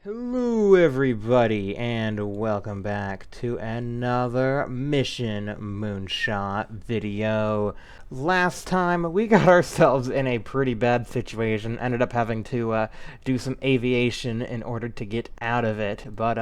Hello everybody, and welcome back to another Mission Moonshot video. Last time, we got ourselves in a pretty bad situation, ended up having to do some aviation in order to get out of it, but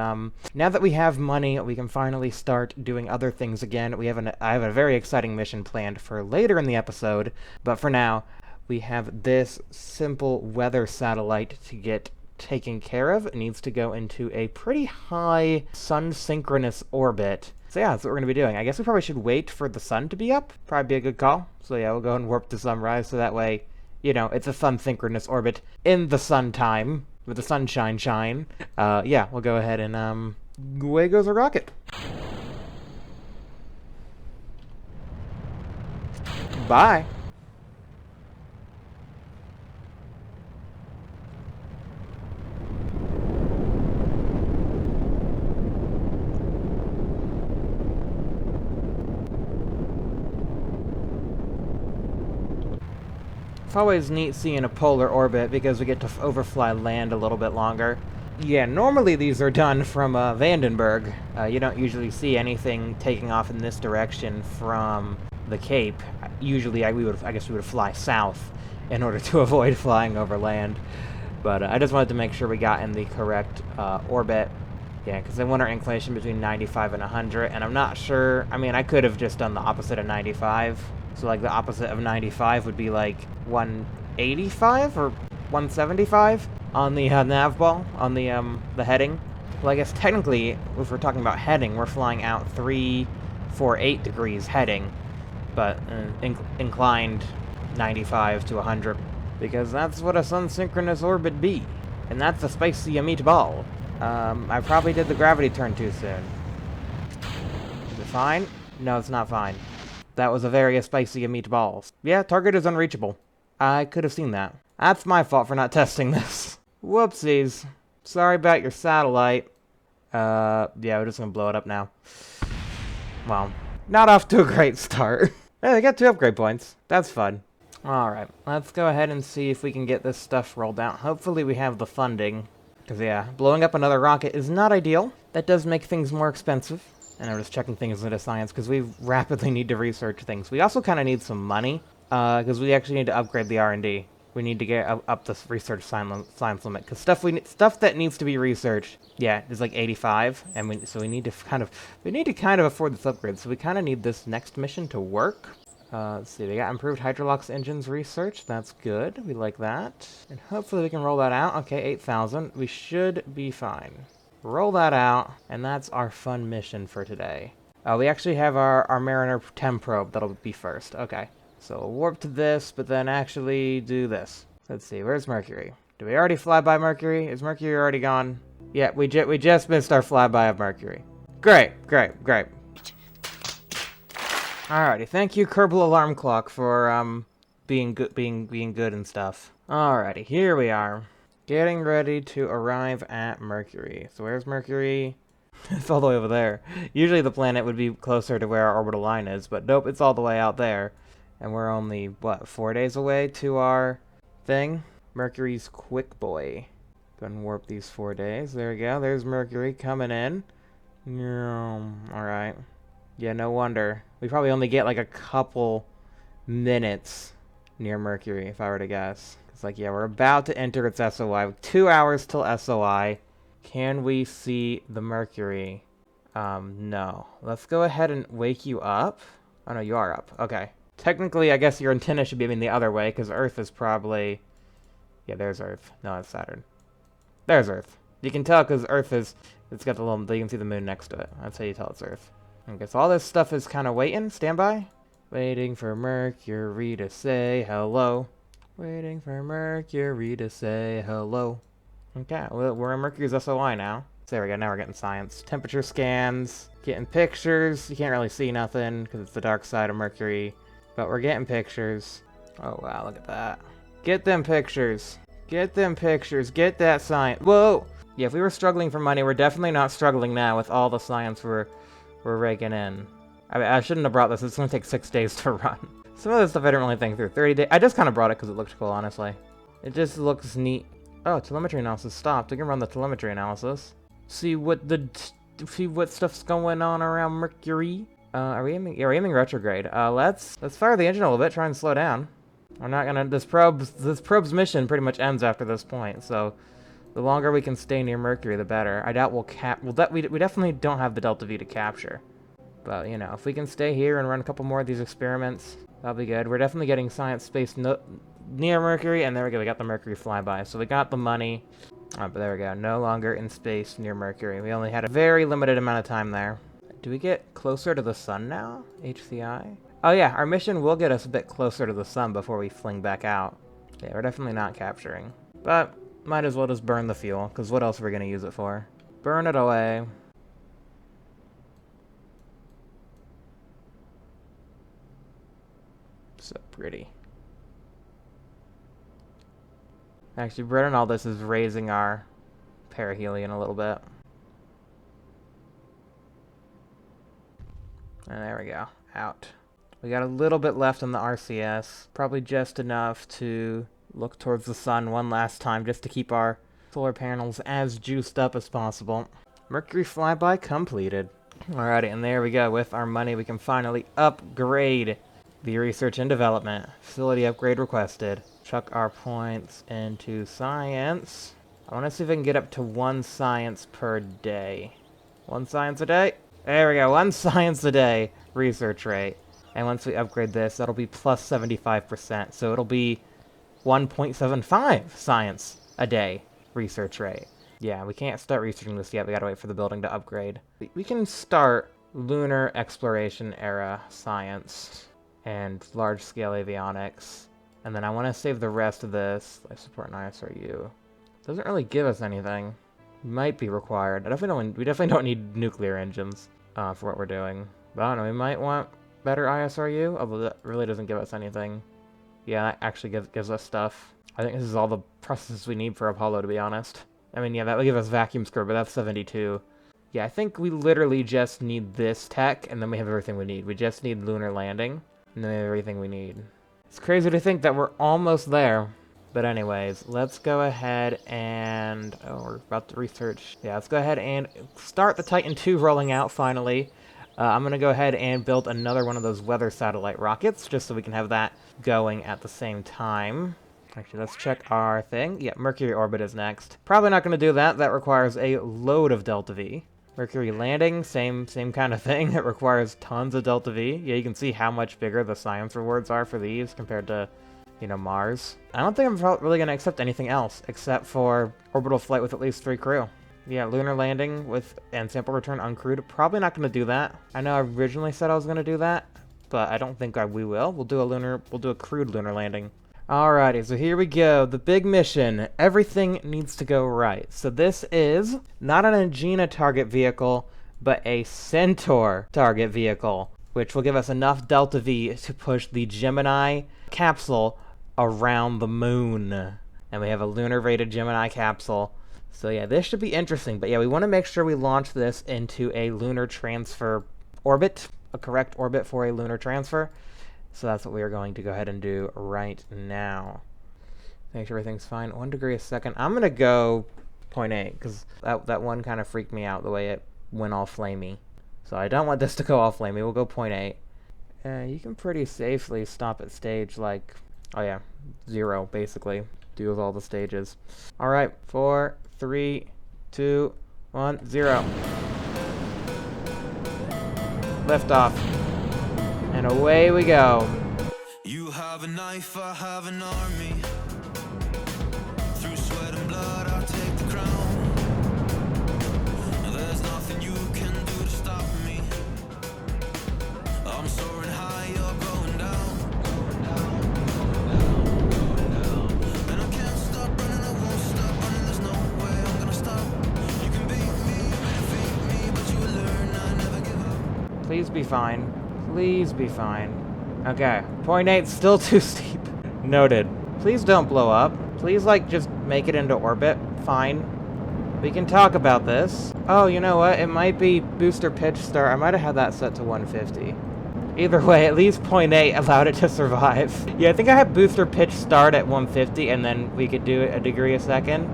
now that we have money, we can finally start doing other things again. I have a very exciting mission planned for later in the episode, but for now, we have this simple weather satellite to get taken care of. It needs to go into a pretty high sun-synchronous orbit. So yeah, that's what we're going to be doing. I guess we probably should wait for the sun to be up. Probably be a good call. So yeah, we'll go and warp to sunrise, so that way, you know, it's a sun-synchronous orbit in the sun time, with the sunshine shine. Yeah, we'll go ahead and, away goes our rocket. Bye. It's always neat seeing a polar orbit because we get to overfly land a little bit longer. Yeah, normally these are done from Vandenberg. You don't usually see anything taking off in this direction from the Cape. Usually I guess we would fly south in order to avoid flying over land. But I just wanted to make sure we got in the correct orbit. Yeah, because I want our inclination between 95 and 100, and I'm not sure. I mean, I could have just done the opposite of 95. So, like, the opposite of 95 would be, like, 185 or 175 on the nav ball, on the heading. Well, I guess technically, if we're talking about heading, we're flying out 348 degrees heading, but inclined 95 to 100, because that's what a sun-synchronous orbit be. And that's a spicy meatball. I probably did the gravity turn too soon. Is it fine? No, it's not fine. That was a very spicy meatballs. Yeah, target is unreachable. I could have seen that. That's my fault for not testing this. Whoopsies. Sorry about your satellite. Yeah, we're just gonna blow it up now. Well, not off to a great start. Hey, they got 2 upgrade points. That's fun. Alright, let's go ahead and see if we can get this stuff rolled out. Hopefully we have the funding. Because, yeah, blowing up another rocket is not ideal. That does make things more expensive. And I'm just checking things into science, because we rapidly need to research things. We also kind of need some money, because we actually need to upgrade the R&D. We need to get up the research science limit, because stuff that needs to be researched, yeah, is like 85, and so we need to kind of afford this upgrade. So we kind of need this next mission to work. Let's see, we got improved Hydrolox engines research. That's good. We like that. And hopefully we can roll that out. Okay, 8,000. We should be fine. Roll that out, and that's our fun mission for today. We actually have our Mariner 10 probe that'll be first. Okay, so we'll warp to this, but then actually do this. Let's see, where's Mercury? Do we already fly by Mercury? Is Mercury already gone? Yeah, we just missed our flyby of Mercury. Great. Alrighty, thank you, Kerbal Alarm Clock, for being good and stuff. Alrighty, here we are. Getting ready to arrive at Mercury. So where's Mercury? It's all the way over there. Usually the planet would be closer to where our orbital line is, but nope, it's all the way out there. And we're only, what, 4 days away to our thing? Mercury's quick boy. Go and warp these 4 days. There we go. There's Mercury coming in. Alright. Yeah, no wonder. We probably only get like a couple minutes near Mercury, if I were to guess. It's like, yeah, we're about to enter its SOI. 2 hours till SOI. Can we see the Mercury? No. Let's go ahead and wake you up. Oh, no, you are up. Okay. Technically, I guess your antenna should be aiming the other way, because Earth is probably... Yeah, there's Earth. No, it's Saturn. There's Earth. You can tell because Earth is... It's got the little... You can see the moon next to it. That's how you tell it's Earth. Okay, so all this stuff is kind of waiting. Standby. Waiting for Mercury to say hello. Waiting for Mercury to say hello. Okay, well, we're in Mercury's SOI now. So there we go, now we're getting science. Temperature scans, getting pictures. You can't really see nothing because it's the dark side of Mercury. But we're getting pictures. Oh wow, look at that. Get them pictures. Get them pictures. Get that science. Whoa! Yeah, if we were struggling for money, we're definitely not struggling now with all the science we're raking in. I mean, I shouldn't have brought this. It's going to take 6 days to run. Some of this stuff I didn't really think through. 30 days. I just kind of brought it because it looked cool, honestly. It just looks neat. Oh, telemetry analysis stopped. We can run the telemetry analysis. See what stuff's going on around Mercury. Are we aiming? Yeah, we're aiming retrograde. Let's fire the engine a little bit. Try and slow down. We're not gonna. This probe's mission pretty much ends after this point. So, the longer we can stay near Mercury, the better. I doubt we'll we definitely don't have the Delta V to capture. But you know, if we can stay here and run a couple more of these experiments, that'll be good. We're definitely getting science space near Mercury, and there we go. We got the Mercury flyby. So we got the money. But there we go. No longer in space near Mercury. We only had a very limited amount of time there. Do we get closer to the sun now? HCI? Oh yeah, our mission will get us a bit closer to the sun before we fling back out. Yeah, we're definitely not capturing. But might as well just burn the fuel, because what else are we going to use it for? Burn it away. So pretty. Actually, burning all this is raising our perihelion a little bit. And there we go. Out. We got a little bit left on the RCS. Probably just enough to look towards the sun one last time, just to keep our solar panels as juiced up as possible. Mercury flyby completed. Alrighty, and there we go. With our money, we can finally upgrade the research and development. Facility upgrade requested. Chuck our points into science. I want to see if I can get up to 1 science per day. 1 science a day? There we go, 1 science a day research rate. And once we upgrade this, that'll be plus 75%. So it'll be 1.75 science a day research rate. Yeah, we can't start researching this yet. We gotta wait for the building to upgrade. We can start lunar exploration era science and large-scale avionics. And then I want to save the rest of this. Life support and ISRU. Doesn't really give us anything. Might be required. We definitely don't need nuclear engines for what we're doing. But I don't know, we might want better ISRU, although that really doesn't give us anything. Yeah, that actually gives us stuff. I think this is all the processes we need for Apollo, to be honest. I mean, yeah, that would give us vacuum screw, but that's 72. Yeah, I think we literally just need this tech, and then we have everything we need. We just need lunar landing, and then we have everything we need. It's crazy to think that we're almost there. But anyways, let's go ahead and... Oh, we're about to research. Yeah, let's go ahead and start the Titan II rolling out, finally. I'm going to go ahead and build another one of those weather satellite rockets, just so we can have that going at the same time. Actually, let's check our thing. Yeah, Mercury orbit is next. Probably not going to do that. That requires a load of Delta V. Mercury landing, same kind of thing. It requires tons of Delta V. Yeah, you can see how much bigger the science rewards are for these compared to, you know, Mars. I don't think I'm really going to accept anything else except for orbital flight with at least 3 crew. Yeah, lunar landing and sample return uncrewed. Probably not going to do that. I know I originally said I was going to do that, but I don't think we will. We'll do a crewed lunar landing. Alrighty, so here we go. The big mission. Everything needs to go right. So this is not an Agena target vehicle, but a Centaur target vehicle, which will give us enough Delta V to push the Gemini capsule around the moon. And we have a lunar-rated Gemini capsule. So yeah, this should be interesting. But yeah, we want to make sure we launch this into a lunar transfer orbit, a correct orbit for a lunar transfer. So that's what we are going to go ahead and do right now. Make sure everything's fine. 1 degree a second. I'm going to go 0.8, because that one kind of freaked me out, the way it went all flamey. So I don't want this to go all flamey. We'll go 0.8. You can pretty safely stop at stage, like, oh yeah, 0, basically. Do with all the stages. Alright, 4, 3, 2, 1, 0. Liftoff. And away we go. You have a knife, I have an army. Through sweat and blood, I'll take the crown. There's nothing you can do to stop me. I'm soaring high, you're going down. And I can't stop running, I won't stop running. There's no way I'm gonna stop. You can beat me, defeat me, but you will learn I never give up. Please be fine. Please be fine. Okay, 0.8, still too steep. Noted. Please don't blow up. Please, like, just make it into orbit. Fine. We can talk about this. Oh, you know what? It might be booster pitch start. I might have had that set to 150. Either way, at least 0.8 allowed it to survive. Yeah, I think I had booster pitch start at 150, and then we could do it 1 degree a second.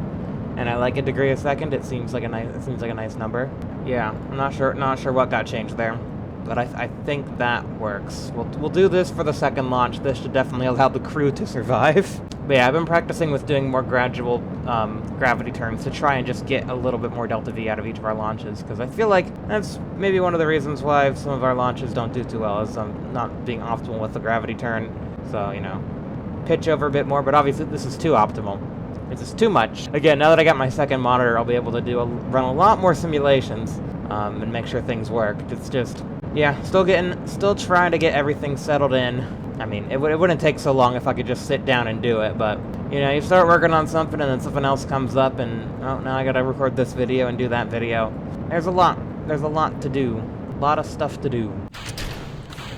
and I like a degree a second. It seems like a nice number. Yeah, I'm not sure what got changed there, but I think that works. We'll do this for the second launch. This should definitely allow the crew to survive. But yeah, I've been practicing with doing more gradual gravity turns to try and just get a little bit more delta V out of each of our launches, because I feel like that's maybe one of the reasons why some of our launches don't do too well, is not being optimal with the gravity turn. So, you know, pitch over a bit more, but obviously this is too optimal. This is too much. Again, now that I got my second monitor, I'll be able to run a lot more simulations and make sure things work. It's just, yeah, still trying to get everything settled in. I mean, it wouldn't take so long if I could just sit down and do it, but, you know, you start working on something and then something else comes up and, oh, now I gotta record this video and do that video. There's a lot to do. A lot of stuff to do.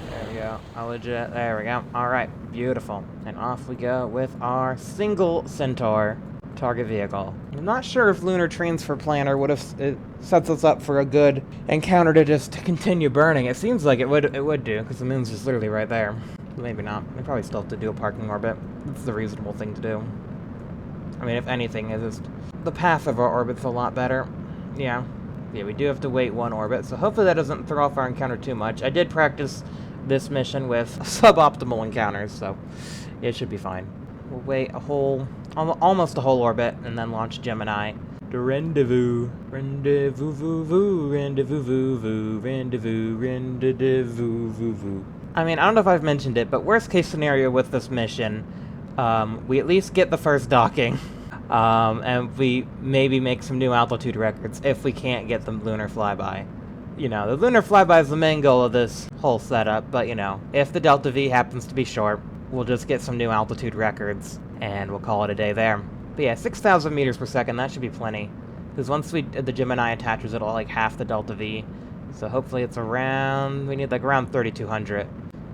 There we go. There we go. Alright, beautiful. And off we go with our single Centaur target vehicle. I'm not sure if Lunar Transfer Planner it sets us up for a good encounter to just continue burning. It seems like it would do, because the moon's just literally right there. Maybe not. We probably still have to do a parking orbit. That's the reasonable thing to do. I mean, if anything, it's just the path of our orbit's a lot better. Yeah. Yeah, we do have to wait one orbit, so hopefully that doesn't throw off our encounter too much. I did practice this mission with suboptimal encounters, so it should be fine. We'll wait almost a whole orbit, and then launch Gemini. The rendezvous. Rendezvous, rendezvous, rendezvous, rendezvous. I mean, I don't know if I've mentioned it, but worst case scenario with this mission, we at least get the first docking, and we maybe make some new altitude records if we can't get the lunar flyby. You know, the lunar flyby is the main goal of this whole setup, but you know, if the Delta V happens to be short, we'll just get some new altitude records, and we'll call it a day there. But yeah, 6,000 meters per second, that should be plenty. Because once the Gemini attaches, it'll like half the Delta V. So hopefully it's around, we need like around 3,200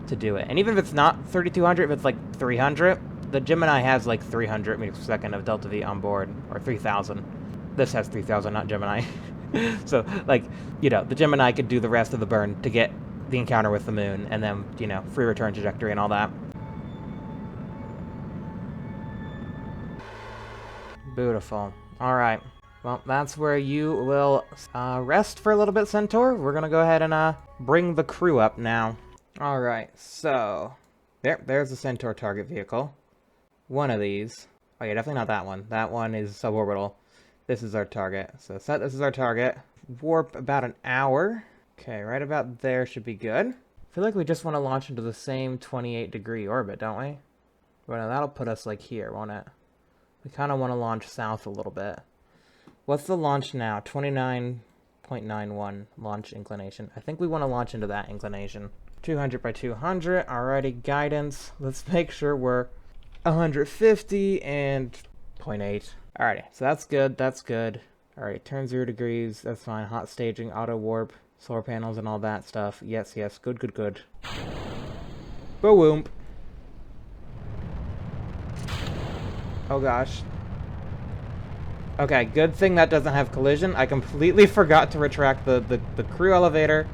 to do it. And even if it's not 3,200, if it's like 300, the Gemini has like 300 meters per second of Delta V on board, or 3,000. This has 3,000, not Gemini. So, like, you know, the Gemini could do the rest of the burn to get the encounter with the moon, and then, you know, free return trajectory and all that. Beautiful. Alright. Well, that's where you will rest for a little bit, Centaur. We're gonna go ahead and bring the crew up now. Alright, so... There's the Centaur target vehicle. One of these. Oh yeah, definitely not that one. That one is suborbital. This is our target. So this is our target. Warp about an hour. Okay, right about there should be good. I feel like we just want to launch into the same 28-degree orbit, don't we? Well, that'll put us like here, won't it? We kind of want to launch south a little bit. What's the launch now? 29.91 launch inclination. I think we want to launch into that inclination. 200 by 200. Alrighty, guidance. Let's make sure we're 150 and 0.8. Alrighty, so that's good. That's good. Alright, turn 0 degrees. That's fine. Hot staging, auto warp, solar panels, and all that stuff. Yes, yes. Good, good, good. Boom. Oh gosh. Okay, good thing that doesn't have collision. I completely forgot to retract the crew elevator.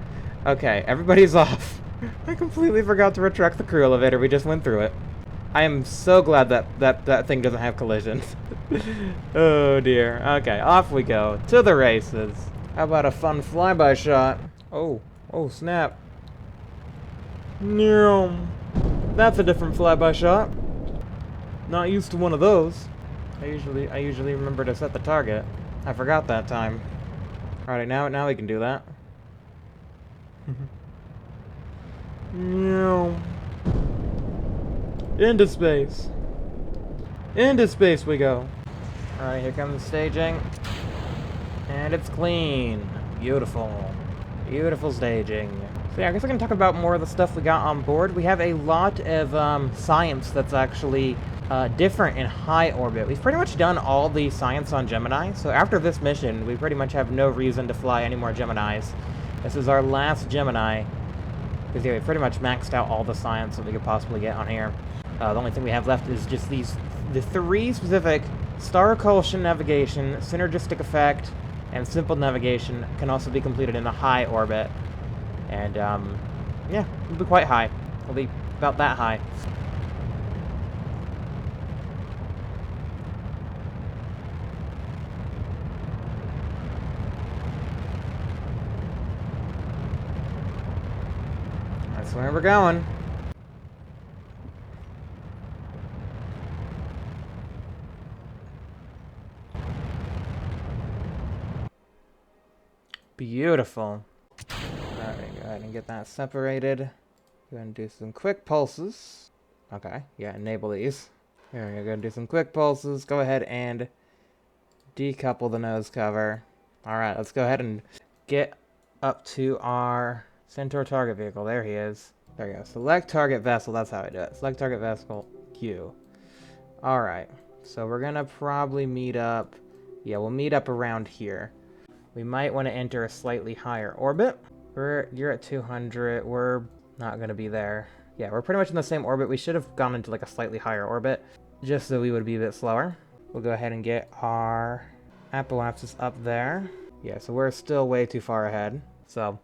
Okay, everybody's off. I completely forgot to retract the crew elevator. We just went through it. I am so glad that thing doesn't have collision. Oh dear. Okay, off we go. To the races. How about a fun flyby shot? Oh snap. That's a different flyby shot. Not used to one of those. I usually remember to set the target. I forgot that time. Alright, now we can do that. Into space. Into space we go. Alright, here comes the staging. And it's clean. Beautiful. Beautiful staging. So yeah, I guess I can talk about more of the stuff we got on board. We have a lot of science that's actually different in high orbit. We've pretty much done all the science on Gemini, so after this mission, we pretty much have no reason to fly any more Geminis. This is our last Gemini, because yeah, we pretty much maxed out all the science that we could possibly get on here. The only thing we have left is just the 3 specific star occlusion navigation, synergistic effect, and simple navigation can also be completed in a high orbit. And, yeah, it'll be quite high. It'll be about that high. That's where we're going. Beautiful. Alright, go ahead and get that separated. Go ahead and do some quick pulses. Okay, yeah, enable these. Here we go, go and do some quick pulses. Go ahead and decouple the nose cover. Alright, let's go ahead and get up to our Centaur target vehicle. There he is. There we go. Select target vessel. That's how I do it. Select target vessel Q. Alright, so we're gonna probably meet up. Yeah, we'll meet up around here. We might want to enter a slightly higher orbit. You're at 200. We're not going to be there. Yeah, we're pretty much in the same orbit. We should have gone into like a slightly higher orbit, just so we would be a bit slower. We'll go ahead and get our apoapsis up there. Yeah, so we're still way too far ahead. So,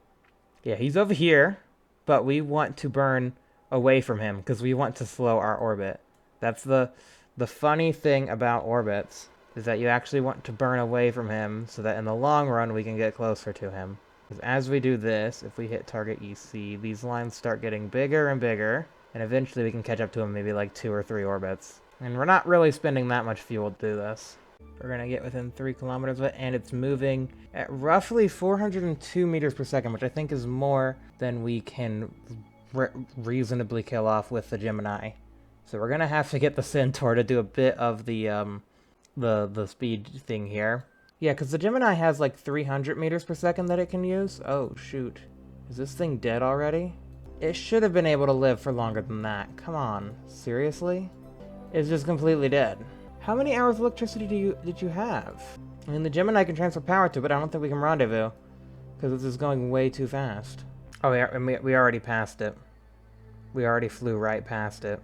yeah, he's over here, but we want to burn away from him because we want to slow our orbit. That's the funny thing about orbits. Is that you actually want to burn away from him so that in the long run we can get closer to him. Because as we do this, if we hit target EC, these lines start getting bigger and bigger, and eventually we can catch up to him maybe like 2 or 3 orbits. And we're not really spending that much fuel to do this. We're going to get within 3 kilometers of it, and it's moving at roughly 402 meters per second, which I think is more than we can reasonably kill off with the Gemini. So we're going to have to get the Centaur to do a bit of the speed thing here. Yeah, because the Gemini has like 300 meters per second that it can use. Oh, shoot. Is this thing dead already? It should have been able to live for longer than that. Come on. Seriously? It's just completely dead. How many hours of electricity did you have? I mean, the Gemini can transfer power to it, but I don't think we can rendezvous. Because this is going way too fast. Oh, we already passed it. We already flew right past it.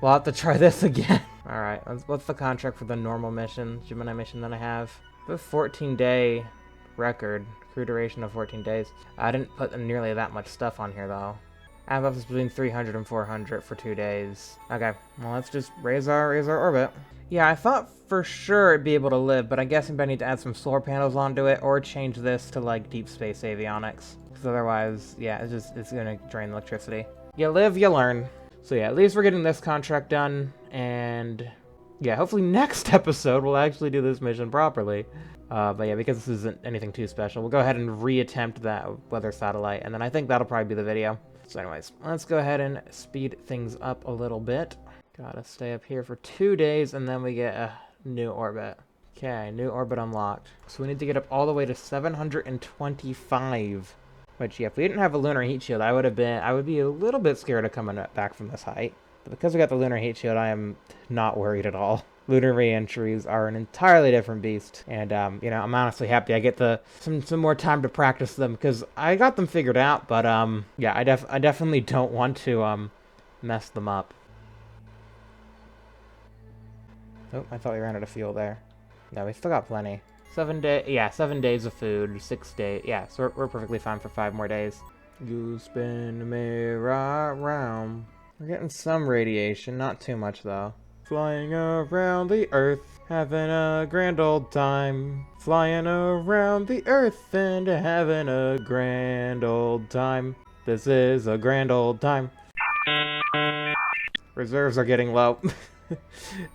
We'll have to try this again. Alright, what's the contract for the normal mission, Gemini mission that I have? The 14-day record, crew duration of 14 days. I didn't put nearly that much stuff on here, though. I have up to between 300 and 400 for 2 days. Okay, well, let's just raise our orbit. Yeah, I thought for sure it'd be able to live, but I guess I need to add some solar panels onto it, or change this to, like, deep space avionics. Because otherwise, yeah, it's gonna drain electricity. You live, you learn. So yeah, at least we're getting this contract done, and yeah, hopefully next episode we'll actually do this mission properly. But yeah, because this isn't anything too special, we'll go ahead and reattempt that weather satellite, and then I think that'll probably be the video. So anyways, let's go ahead and speed things up a little bit. Gotta stay up here for 2 days, and then we get a new orbit. Okay, new orbit unlocked. So we need to get up all the way to 725. Which, yeah, if we didn't have a lunar heat shield, I would be a little bit scared of coming back from this height. But because we got the lunar heat shield, I am not worried at all. Lunar reentries are an entirely different beast, and you know, I'm honestly happy I get some more time to practice them because I got them figured out. But yeah, I definitely don't want to mess them up. Oh, I thought we ran out of fuel there. No, we still got plenty. 7 days of food, 6 days. Yeah, so we're perfectly fine for 5 more days. You spin me right round. We're getting some radiation, not too much though. Flying around the earth, having a grand old time. Flying around the earth and having a grand old time. This is a grand old time. Reserves are getting low.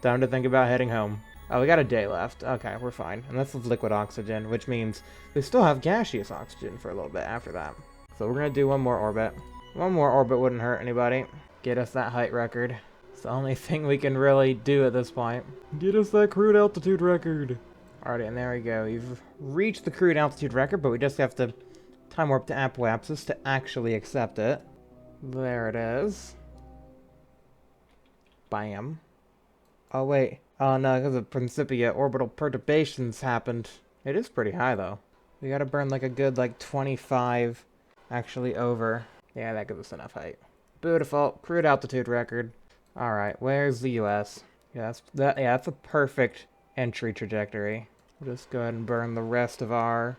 Time to think about heading home. Oh, we got a day left. Okay, we're fine. And that's with liquid oxygen, which means we still have gaseous oxygen for a little bit after that. So we're gonna do one more orbit. One more orbit wouldn't hurt anybody. Get us that height record. It's the only thing we can really do at this point. Get us that crude altitude record. Alrighty, and there we go. You've reached the crude altitude record, but we just have to time warp to apoapsis to actually accept it. There it is. Bam. Oh, wait. Oh, no, because of Principia, orbital perturbations happened. It is pretty high, though. We gotta burn, like, a good, like, 25 actually over. Yeah, that gives us enough height. Beautiful. Crude altitude record. Alright, where's the US? Yeah, that's a perfect entry trajectory. We'll just go ahead and burn the rest of our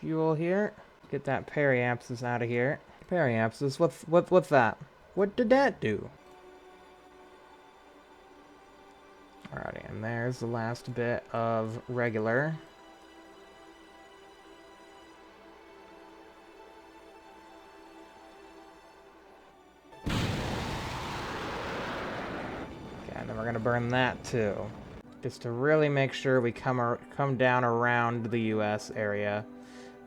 fuel here. Get that periapsis out of here. Periapsis? What's that? What did that do? Alrighty, and there's the last bit of regular. And then we're gonna burn that too. Just to really make sure we come down around the US area.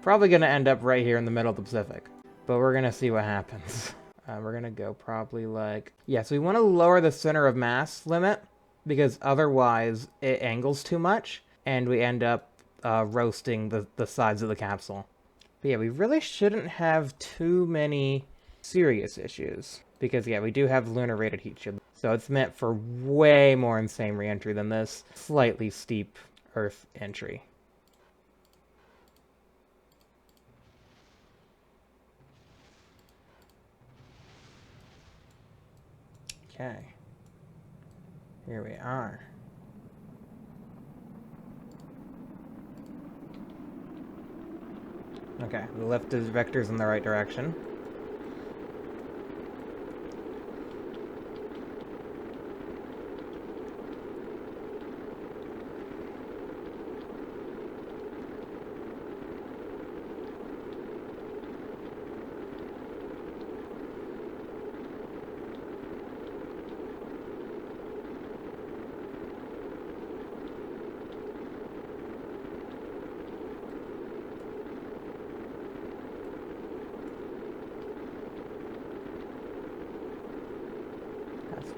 Probably gonna end up right here in the middle of the Pacific. But we're gonna see what happens. We're gonna go probably like... Yeah, so we want to lower the center of mass limit, because otherwise it angles too much, and we end up roasting the sides of the capsule. But yeah, we really shouldn't have too many serious issues. Because yeah, we do have lunar rated heat shield. So it's meant for way more insane reentry than this slightly steep Earth entry. Okay. Here we are. Okay, the left is vectors in the right direction.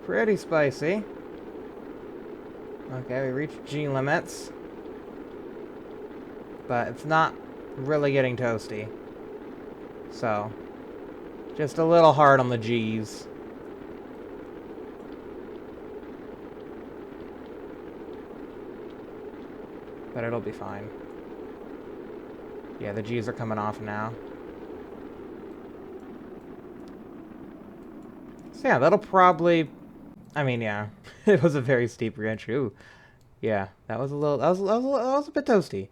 Pretty spicy. Okay, we reached G limits. But it's not really getting toasty. So, just a little hard on the G's. But it'll be fine. Yeah, the G's are coming off now. So yeah, that'll probably... I mean, yeah, it was a very steep reentry. Ooh, yeah, that was a bit toasty.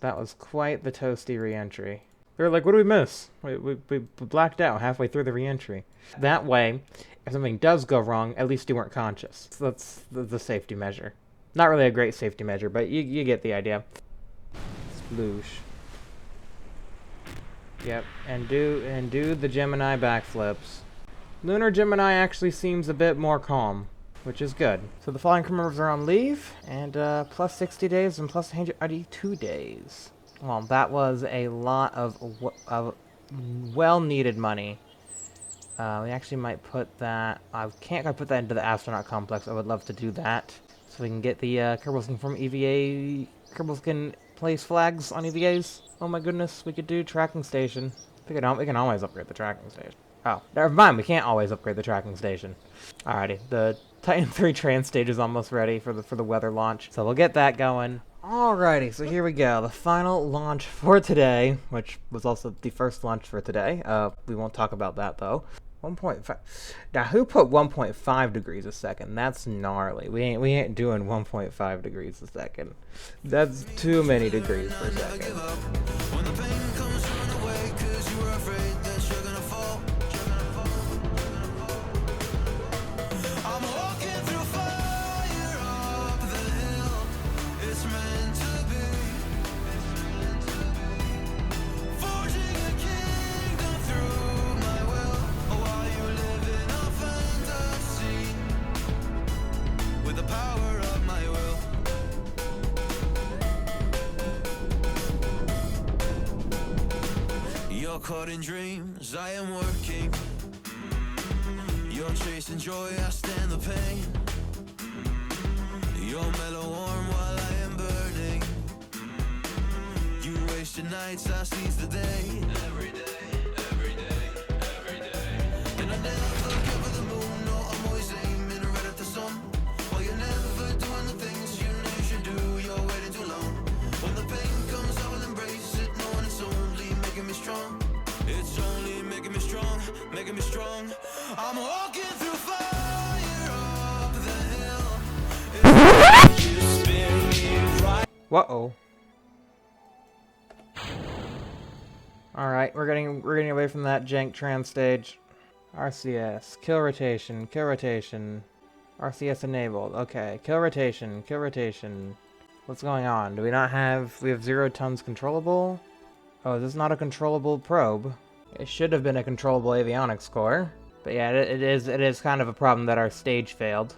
That was quite the toasty reentry. They were like, what did we miss? We blacked out halfway through the reentry. That way, if something does go wrong, at least you weren't conscious. So that's the safety measure. Not really a great safety measure, but you get the idea. Sploosh. Yep, and do the Gemini backflips. Lunar Gemini actually seems a bit more calm, which is good. So the following crew members are on leave, and plus 60 days and plus 182 days. Well, that was a lot of well-needed money. We actually might put that... I can't quite put that into the astronaut complex. I would love to do that. So we can get the Kerbal from EVA... Kerbal place flags on EVAs. Oh my goodness, we could do tracking station. We can always upgrade the tracking station. Oh, never mind, we can't always upgrade the tracking station. Alrighty, the Titan 3 trans stage is almost ready for the weather launch, so we'll get that going. Alrighty, so here we go, the final launch for today, which was also the first launch for today. We won't talk about that though. 1.5. Now, who put 1.5 degrees a second? That's gnarly. We ain't doing 1.5 degrees a second. That's too many degrees per second. Caught in dreams, I am working. You're chasing joy, I stand the pain. You're mellow warm while I am burning. You waste your nights, I seize the day. Every day, every day, every day. And I never cover the moon, no, I'm always aiming right at the sun. While you're never doing the things you know you should do, you're waiting too long. When the pain comes, I will embrace it, knowing it's only making me strong. It's only making me strong, making me strong. I'm walking through fire up the hill. You spin me right. Whoa. Alright, we're getting away from that jank trans stage. RCS, kill rotation, kill rotation. RCS enabled, okay. Kill rotation, kill rotation. What's going on? Do we not have... We have 0 tons controllable? Oh, this is not a controllable probe. It should have been a controllable avionics core. But yeah, it is kind of a problem that our stage failed.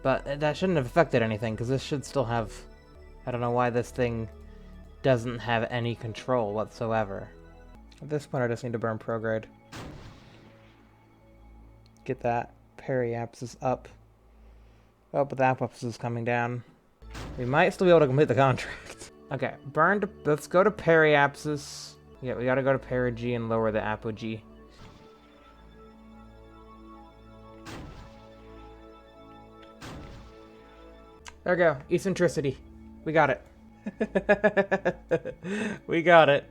But that shouldn't have affected anything, because this should still have... I don't know why this thing doesn't have any control whatsoever. At this point, I just need to burn prograde. Get that periapsis up. Oh, but the apopsis is coming down. We might still be able to complete the contract. Okay, let's go to periapsis. Yeah, we gotta go to perigee and lower the apogee. There we go, eccentricity. We got it. We got it.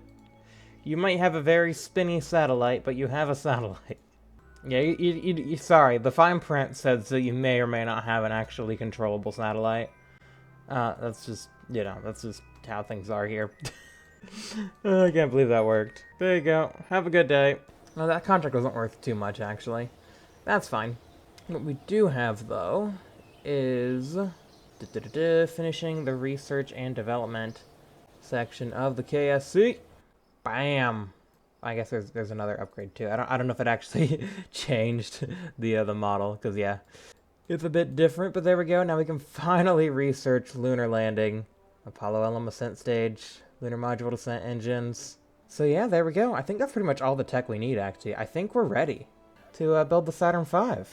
You might have a very spinny satellite, but you have a satellite. Yeah, sorry, the fine print says that you may or may not have an actually controllable satellite. That's just, you know, that's just how things are here. I can't believe that worked. There you go. Have a good day. Well, that contract wasn't worth too much, actually. That's fine. What we do have, though, is... finishing the research and development section of the KSC. Bam! I guess there's another upgrade, too. I don't know if it actually changed the model, because, yeah. It's a bit different, but there we go. Now we can finally research lunar landing, Apollo LM ascent stage, lunar module descent engines. So yeah, there we go. I think that's pretty much all the tech we need, actually. I think we're ready to build the Saturn V.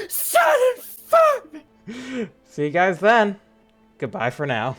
Saturn V! See you guys then. Goodbye for now.